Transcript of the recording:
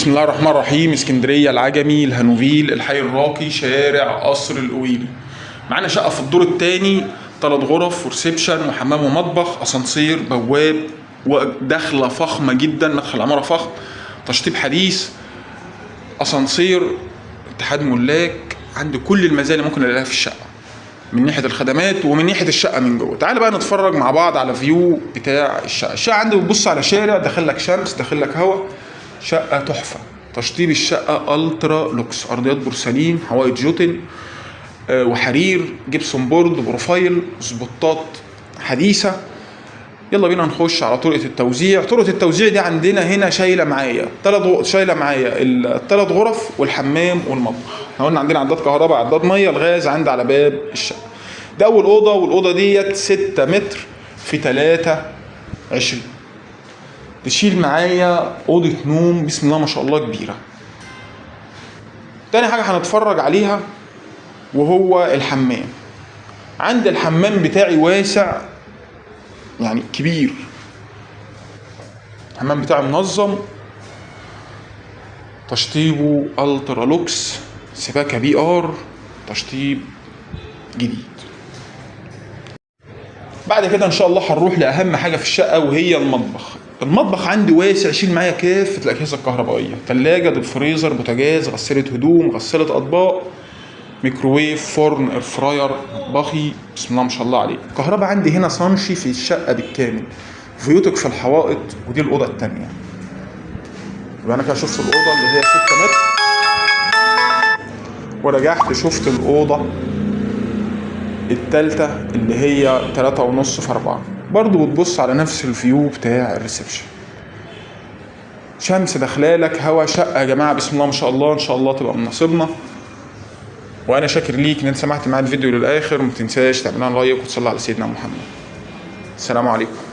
بسم الله الرحمن الرحيم. اسكندريه، العجمي، الهانوفيل، الحي الراقي، شارع قصر القويلي. معانا شقه في الدور الثاني، 3 غرف وريسبشن وحمام ومطبخ، اسانسير، بواب، ودخله فخمه جدا، مدخل عماره فخم، تشطيب حديث، اسانسير، اتحاد ملاك. عندي كل المزايا اللي ممكن الاقيها في الشقه من ناحيه الخدمات ومن ناحيه الشقه من جوه. تعال بقى نتفرج مع بعض على فيو بتاع الشقه. الشقه عندي بتبص على شارع، داخل لك شمس، داخل لك هواء. شقه تحفه. تشطيب الشقه الترا لوكس، ارضيات بورسلين، حوائط جوتن وحرير، جبسون بورد، بروفايل، سبوتات حديثه. يلا بينا نخش على طرقه التوزيع. طرقه التوزيع دي عندنا هنا شايله معايا الثلاث غرف والحمام والمطبخ. احنا قلنا عندنا عداد كهرباء، عداد ميه، الغاز عندي على باب الشقه. ده اول اوضه، والاوضه ديت 6 متر في 23. تشيل معايا اوضه نوم بسم الله ما شاء الله كبيره. تاني حاجه هنتفرج عليها وهو الحمام. عندي الحمام بتاعي واسع، يعني كبير. الحمام بتاعي منظم، تشطيبه الترا لوكس، سباكه بي ار، تشطيب جديد. بعد كده ان شاء الله هنروح لاهم حاجه في الشقه وهي المطبخ. المطبخ عندي واسع، شيل معايا كافه الاجهزه الكهربائيه، ثلاجه، ديب فريزر، بوتاجاز، غساله هدوم، غساله اطباق، ميكروويف، فرن، اير فراير، مطبخي بسم الله ما شاء الله عليه. الكهرباء عندي هنا صنشي في الشقه بالكامل، فيوتك في الحوائط. ودي الاوضه الثانيه. يبقى انا كده شفت الاوضه اللي هي 6 متر، ورجعت شفت الاوضه الثالثه اللي هي 3.5 في 4، برضو بتبص على نفس الفيو بتاع الريسبشن. شمس داخلالك، هوا. شقه يا جماعه بسم الله ما شاء الله، ان شاء الله تبقى من نصيبنا. وانا شاكر ليك ان انت سمعت معايا الفيديو للاخر. وما تنساش تعمل لنا لايك وتصلي على سيدنا محمد. السلام عليكم.